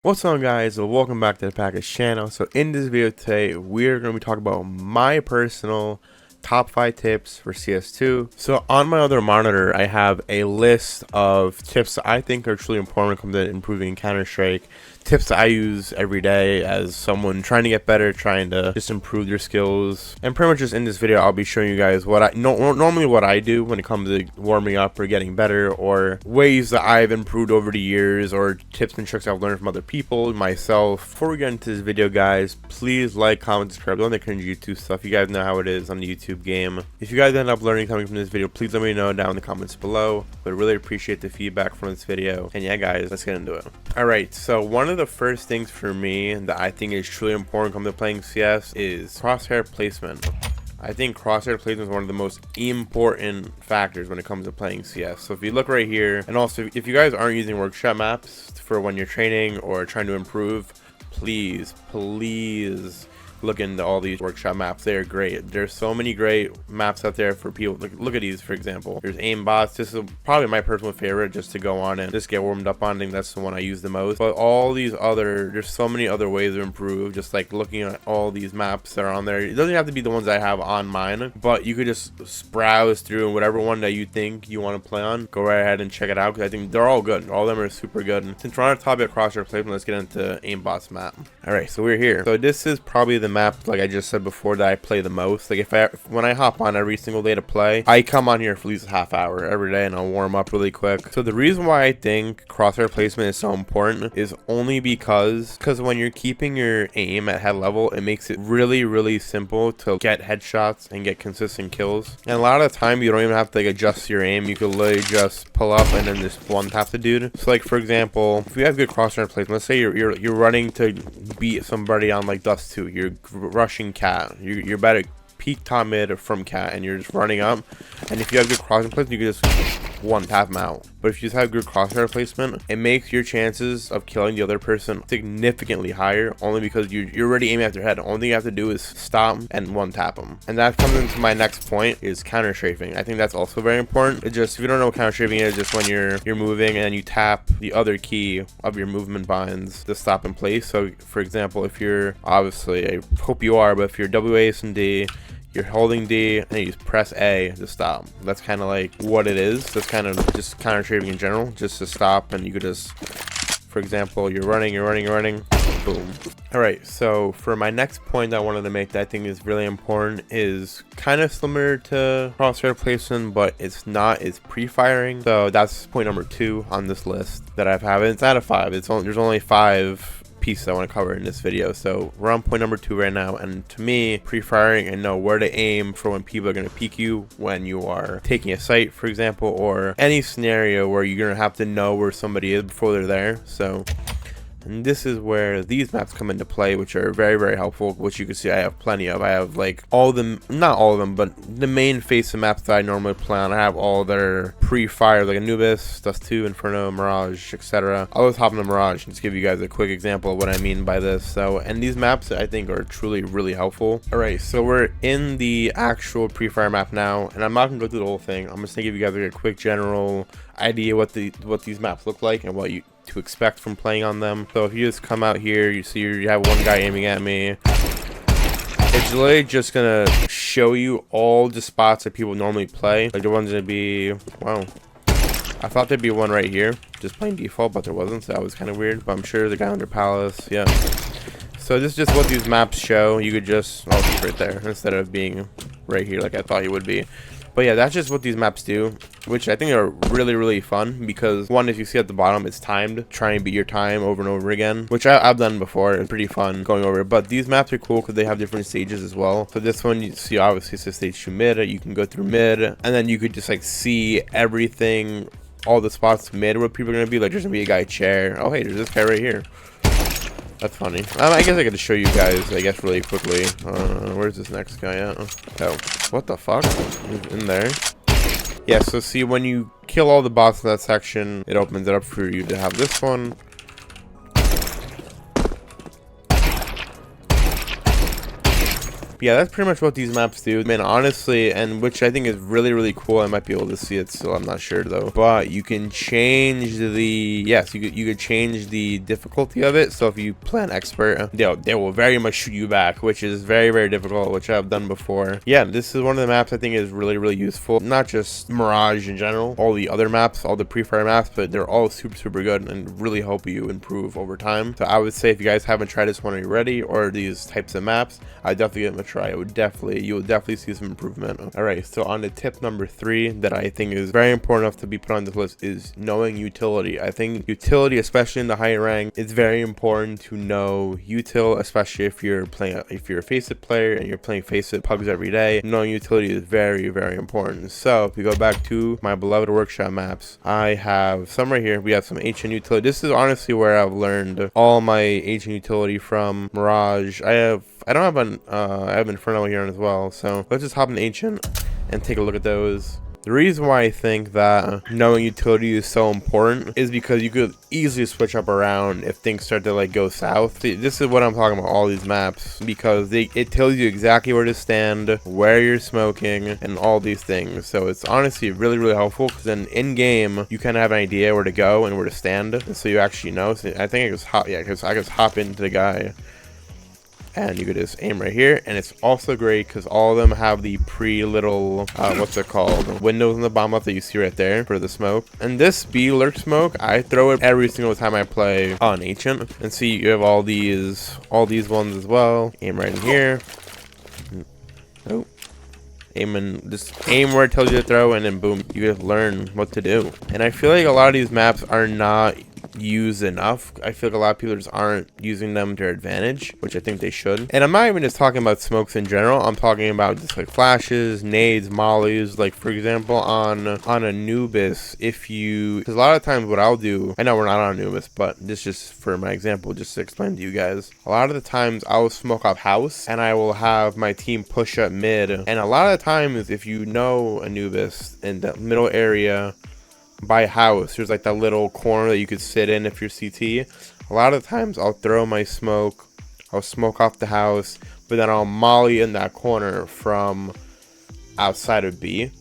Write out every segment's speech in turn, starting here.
What's on, guys? So welcome back to the Package channel. So in this video today, we're going to be talking about my personal top 5 tips for CS2. So on my other monitor, I have a list of tips that I think are truly important when it comes to improving Counter-Strike. Tips that I use every day as someone trying to get better, trying to just improve their skills. And pretty much just in this video, I'll be showing you guys what I normally what I do when it comes to warming up or getting better, or ways that I've improved over the years, or tips and tricks I've learned from other people, myself. Before we get into this video, guys, please like, comment, subscribe. Don't the cringe YouTube stuff. You guys know how it is on the YouTube game. If you guys end up learning something from this video, please let me know down in the comments below. But I really appreciate the feedback from this video. And yeah, guys, let's get into it. Alright, so one of the first things for me that I think is truly important when it comes to playing CS is crosshair placement. I think crosshair placement is one of the most important factors when it comes to playing CS. So if you look right here, and also if you guys aren't using workshop maps for when you're training or trying to improve, please look into all these workshop maps. They're great. There's so many great maps out there for people. Look at these, for example. There's aimbots. This is probably my personal favorite, just to go on and just get warmed up on. I think that's the one I use the most. But all these there's so many other ways to improve. Just like looking at all these maps that are on there. It doesn't have to be the ones I have on mine, but you could just browse through, and whatever one that you think you want to play on, go right ahead and check it out, because I think they're all good. All of them are super good. And since we're on the topic of crosshair placement, let's get into aimbot's map. All right, so we're here. So this is probably the map, like I just said before, that I play the most. Like when I hop on every single day to play, I come on here for at least a half hour every day and I'll warm up really quick. So the reason why I think crosshair placement is so important is only because when you're keeping your aim at head level, it makes it really simple to get headshots and get consistent kills. And a lot of the time you don't even have to adjust your aim. You could literally just pull up and then just one tap the dude. So like, for example, if you have good crosshair placement, let's say you're running to beat somebody on like dust 2, you're rushing cat, you're better peek top mid from cat, and you're just running up, and if you have good crosshair placement, you can just one tap them out. But if you just have good crosshair placement, it makes your chances of killing the other person significantly higher, only because you're already aiming at their head. The only thing you have to do is stop and one tap them. And that comes into my next point, is counter strafing. I think that's also very important. It's just, if you don't know what counter strafing is, just when you're moving and you tap the other key of your movement binds to stop in place. So for example, if you're, obviously I hope you are, but if you're WAS and D, you're holding D and you just press A to stop. That's kind of like what it is. That's kind of just counter strafing in general, just to stop. And you could just, for example, you're running, boom. All right, so for my next point that I wanted to make that I think is really important is kind of similar to crosshair placement, but it's not. It's pre-firing. So that's point number 2 on this list that I've had. It's out of 5. There's only 5 pieces I want to cover in this video. So we're on point number 2 right now, and to me, pre-firing and know where to aim for when people are going to peek you when you are taking a site, for example, or any scenario where you're going to have to know where somebody is before they're there. So, and this is where these maps come into play, which are very helpful, which you can see I have plenty of. I have like all of them, not all of them, but the main face of maps that I normally play on. I have all their pre-fire, like Anubis, Dust 2, Inferno, Mirage, etc. I'll just hop in the Mirage and just give you guys a quick example of what I mean by this. So, and these maps I think are truly really helpful. Alright, so we're in the actual pre-fire map now, and I'm not gonna go through the whole thing. I'm just gonna give you guys a quick general idea what these maps look like and what you to expect from playing on them. So if you just come out here, you see you have one guy aiming at me. It's literally just gonna show you all the spots that people normally play. Like the one's gonna be, wow, I thought there'd be one right here, just plain default, but there wasn't, so that was kind of weird. But I'm sure the guy under Palace, yeah. So this is just what these maps show. You could just, oh, it's right there, instead of being right here like I thought he would be. But yeah, that's just what these maps do, which I think are really fun, because one, if you see at the bottom, it's timed. Try and beat your time over and over again, which I've done before. It's pretty fun going over it. But these maps are cool because they have different stages as well. So this one, you see, obviously it's a stage 2 mid. You can go through mid, and then you could just like see everything, all the spots mid where people are gonna be. Like there's gonna be a guy chair. Oh hey, there's this guy right here. That's funny. I guess I could show you guys, I guess, really quickly. Where's this next guy at? Oh, what the fuck? He's in there. Yeah, so see, when you kill all the bots in that section, it opens it up for you to have this one. But yeah, that's pretty much what these maps do, man, honestly, and which I think is really, really cool. I might be able to see it still, I'm not sure though. But you can change the, yes, you could change the difficulty of it. So if you play an expert, they will very much shoot you back, which is very, very difficult, which I've done before. Yeah, this is one of the maps I think is really, really useful. Not just Mirage in general, all the other maps, all the pre-fire maps, but they're all super, super good and really help you improve over time. So I would say if you guys haven't tried this one already, or these types of maps, I definitely give them a try. You will definitely see some improvement. All right, so on to tip number 3 that I think is very important enough to be put on this list is knowing utility. I think utility, especially in the higher rank, it's very important to know util, especially if you're a Faceit player and you're playing Faceit pugs every day. Knowing utility is very, very important. So if we go back to my beloved workshop maps, I have some right here. We have some HN utility. This is honestly where I've learned all my HN utility from. Mirage. I have Inferno here as well. So let's just hop in HN and take a look at those. The reason why I think that knowing utility is so important is because you could easily switch up around if things start to like go south. See, this is what I'm talking about, all these maps, because it tells you exactly where to stand, where you're smoking, and all these things. So it's honestly really, really helpful, because then in game you kind of have an idea where to go and where to stand, and so you actually know. So I think I just hop into the guy. And you could just aim right here, and it's also great because all of them have the little what's it called, windows in the bomb up that you see right there for the smoke. And this B lurk smoke, I throw it every single time I play on Ancient. And see, you have all these ones as well. Aim right in here. Oh, just aim where it tells you to throw, and then boom, you just learn what to do. And I feel like a lot of these maps are not used enough. I feel like a lot of people just aren't using them to their advantage, which I think they should. And I'm not even just talking about smokes in general. I'm talking about just like flashes, nades, mollies. Like for example, on Anubis, because a lot of times what I'll do, I know we're not on Anubis, but this just for my example, just to explain to you guys, a lot of the times I'll smoke off house and I will have my team push up mid. And a lot of the times, if you know Anubis in the middle area by house, there's like that little corner that you could sit in if you're CT. A lot of times I'll throw my smoke, I'll smoke off the house, but then I'll molly in that corner from outside of B.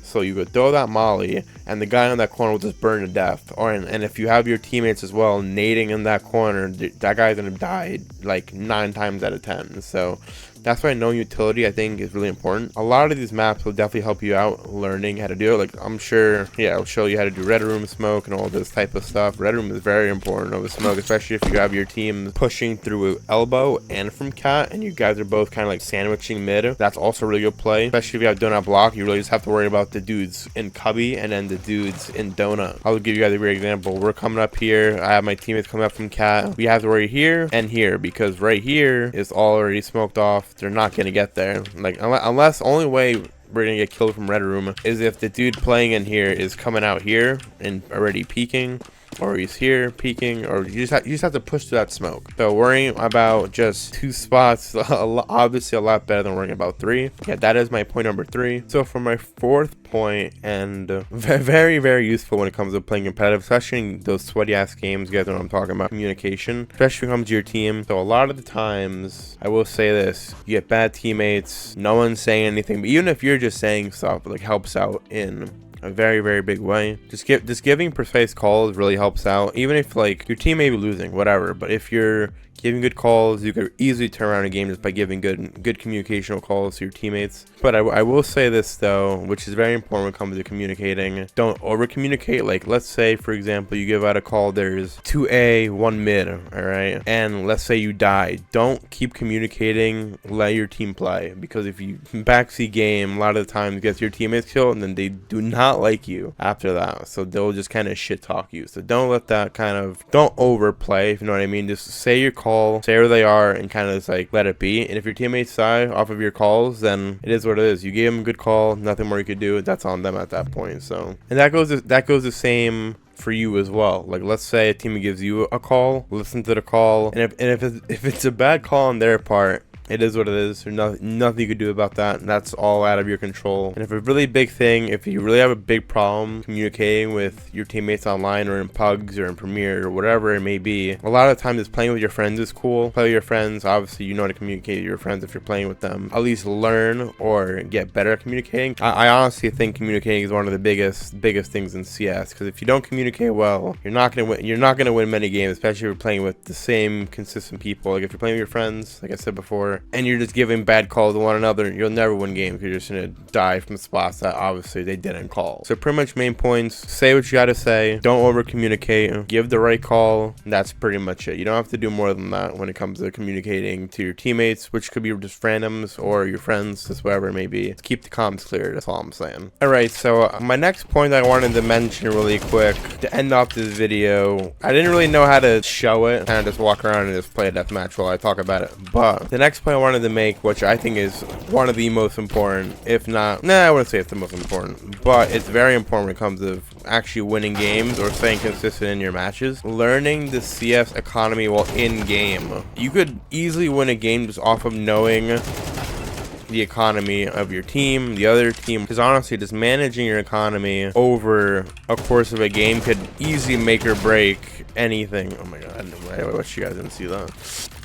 So you could throw that molly and the guy on that corner will just burn to death. And if you have your teammates as well nading in that corner, that guy's gonna die like 9 times out of 10. So that's why knowing utility, I think, is really important. A lot of these maps will definitely help you out learning how to do it. Like, I'm sure, yeah, I'll show you how to do red room smoke and all this type of stuff. Red room is very important of a smoke, especially if you have your team pushing through elbow and from cat, and you guys are both kind of like sandwiching mid. That's also a really good play, especially if you have donut block. You really just have to worry about the dudes in cubby and then the dudes in donut. I'll give you guys a great example. We're coming up here. I have my teammates coming up from cat. We have to worry here and here, because right here is already smoked off. They're not gonna get there, like unless only way we're gonna get killed from red room is if the dude playing in here is coming out here and already peeking, or he's here peeking, or you just have to push through that smoke. So worrying about just 2 spots obviously a lot better than worrying about 3. Yeah, that is my point number 3. So for my 4th point, and very, very useful when it comes to playing competitive, especially in those sweaty ass games, you guys know what I'm talking about, communication, especially when it comes to your team. So a lot of the times, I will say this, you get bad teammates, no one's saying anything, but even if you're just saying stuff, it like helps out in a very, very big way. Just giving precise calls really helps out, even if like your team may be losing, whatever. But if you're giving good calls, you could easily turn around a game just by giving good communicational calls to your teammates. But I will say this though, which is very important when it comes to communicating. Don't over communicate. Like, let's say for example you give out a call, there's 2A 1 mid, all right, and let's say you die. Don't keep communicating, let your team play, because if you backseat game, a lot of the times gets your teammates killed and then they do not like you after that, so they'll just kind of shit talk you. So don't let that don't overplay, if you know what I mean. Just say your call, say where they are, and kind of just like let it be. And if your teammates die off of your calls, then it is what it is. You gave them a good call, nothing more you could do. That's on them at that point. So, and that goes the same for you as well. Like, let's say a team gives you a call, listen to the call, and if it's a bad call on their part, It is what it is. There's nothing you could do about that. That's all out of your control. And if a really big thing, if you really have a big problem communicating with your teammates online or in Pugs or in Premiere or whatever it may be, a lot of the time just playing with your friends is cool. Play with your friends. Obviously, you know how to communicate with your friends if you're playing with them. At least learn or get better at communicating. I honestly think communicating is one of the biggest things in CS, because if you don't communicate well, you're not gonna win. You're not gonna win many games, especially if you're playing with the same consistent people. Like if you're playing with your friends, like I said before, and you're just giving bad calls to one another, you'll never win games because you're just gonna die from spots that obviously they didn't call. So pretty much main points: say what you gotta say, don't over communicate, give the right call. That's pretty much it. You don't have to do more than that when it comes to communicating to your teammates, which could be just randoms or your friends, just whatever it may be. Keep the comms clear. That's all I'm saying. All right, so my next point I wanted to mention really quick to end off this video. I didn't really know how to show it, kind of just walk around and just play a deathmatch while I talk about it. But the next point I wanted to make, which I think is one of the most important, if not, I wouldn't say it's the most important, but it's very important when it comes to actually winning games or staying consistent in your matches. Learning the CS economy while in game. You could easily win a game just off of knowing the economy of your team, the other team, because honestly just managing your economy over a course of a game could easily make or break anything. Oh my god, I wish you guys didn't see that.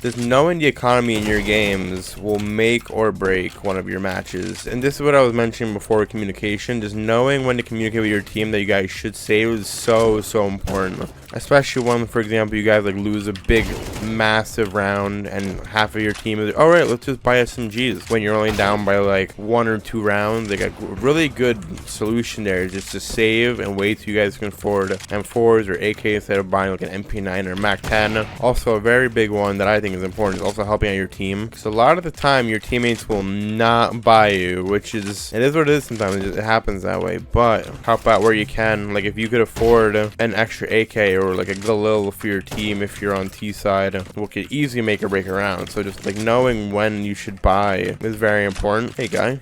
Just knowing the economy in your games will make or break one of your matches. And this is what I was mentioning before, communication. Just knowing when to communicate with your team that you guys should save is so important. Especially when, for example, you guys like lose a big, massive round and half of your team is like, all right, let's just buy SMGs. When you're only down by like 1 or 2 rounds, like a really good solution there is just to save and wait till you guys can afford M4s or AK instead of buying like an MP9 or MAC-10. Also, a very big one that I think is important is also helping out your team, because a lot of the time your teammates will not buy you, which is, it is what it is sometimes. It happens that way, but help out where you can. Like if you could afford an extra AK or like a Galil for your team if you're on T side, we could easily make or break around. So just like knowing when you should buy is very important. Hey guy.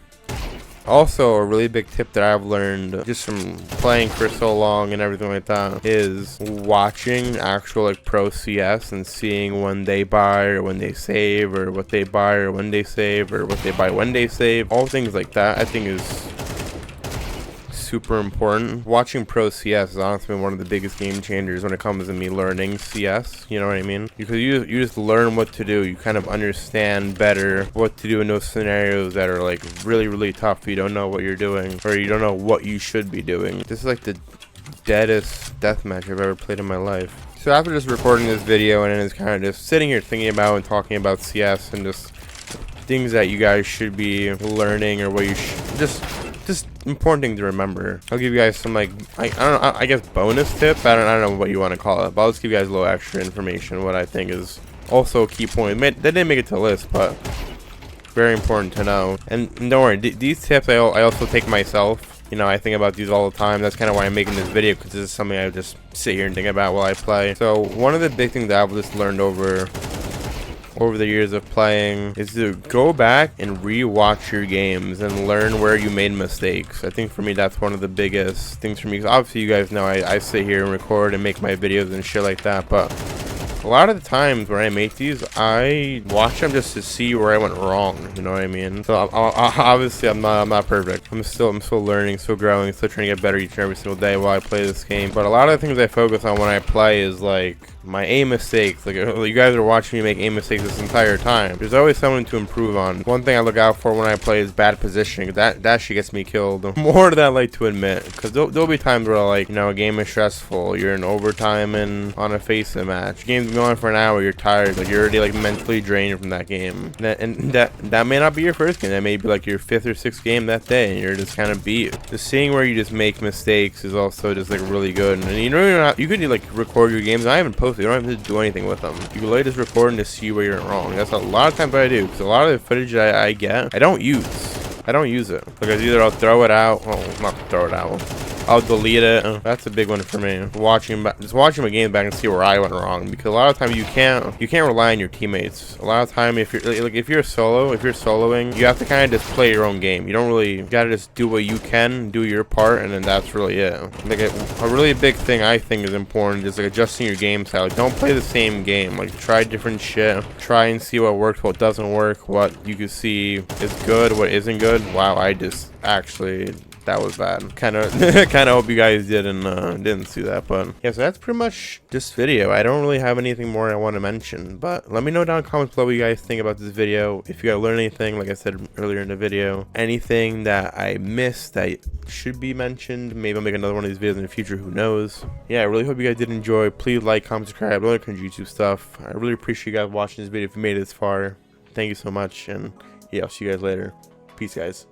Also, a really big tip that I've learned just from playing for so long and everything like that is watching actual like pro CS and seeing when they buy or when they save, or what they buy or when they save, or what they buy when they save. All things like that I think is super important. Watching pro CS has honestly been one of the biggest game changers when it comes to me learning CS, you know what I mean? Because you just learn what to do. You kind of understand better what to do in those scenarios that are like really tough. You don't know what you're doing, or you don't know what you should be doing. This is like the deadest deathmatch I've ever played in my life. So after just recording this video and then it's kind of just sitting here thinking about and talking about CS and just things that you guys should be learning, or what you should just important thing to remember. I'll give you guys some like I don't know, I guess bonus tips. I don't know what you want to call it, but I'll just give you guys a little extra information, what I think is also a key point. They didn't make it to the list, but very important to know. And don't worry, these tips I also take myself. You know, I think about these all the time. That's kind of why I'm making this video, because this is something I just sit here and think about while I play. So one of the big things that I've just learned over the years of playing is to go back and re-watch your games and learn where you made mistakes. I think for me that's one of the biggest things for me, because obviously you guys know I sit here and record and make my videos and shit like that, but a lot of the times when I make these, I watch them just to see where I went wrong. You know what I mean? So obviously I'm not perfect. I'm still learning, still growing, still trying to get better each and every single day while I play this game. But a lot of the things I focus on when I play is like my aim mistakes. Like you guys are watching me make aim mistakes this entire time. There's always something to improve on. One thing I look out for when I play is bad positioning. That shit gets me killed more than I like to admit, because there'll be times where like, you know, a game is stressful, you're in overtime and on a face-it match, game's been going for an hour, you're tired, like you're already like mentally drained from that game, and that may not be your first game, that may be like your 5th or 6th game that day, and you're just kind of beat. Just seeing where you just make mistakes is also just like really good. And you know, you could like record your games. I haven't posted, you don't have to do anything with them. You can literally just record and just see where you're wrong. That's a lot of times what I do, because a lot of the footage that I get, I don't use it, because either I'll throw it out, well, not throw it out, I'll delete it. That's a big one for me. Just watching my game back and see where I went wrong, because a lot of times you can't rely on your teammates. A lot of time, if you're soloing, you have to kind of just play your own game. You don't really, you gotta just do what you can, do your part, and then that's really it. Like a really big thing I think is important is like adjusting your game style. Like, don't play the same game. Like, try different shit. Try and see what works, what doesn't work, what you can see is good, what isn't good. Wow, I just actually, that was bad. Kind of hope you guys didn't see that. But yeah, so that's pretty much this video. I don't really have anything more I want to mention, but let me know down in the comments below what you guys think about this video. If you guys learned anything, like I said earlier in the video, anything that I missed that should be mentioned, maybe I'll make another one of these videos in the future, who knows. Yeah, I really hope you guys did enjoy. Please like, comment, subscribe, other kind of YouTube stuff. I really appreciate you guys watching this video. If you made it this far, thank you so much, and yeah, I'll see you guys later. Peace, guys.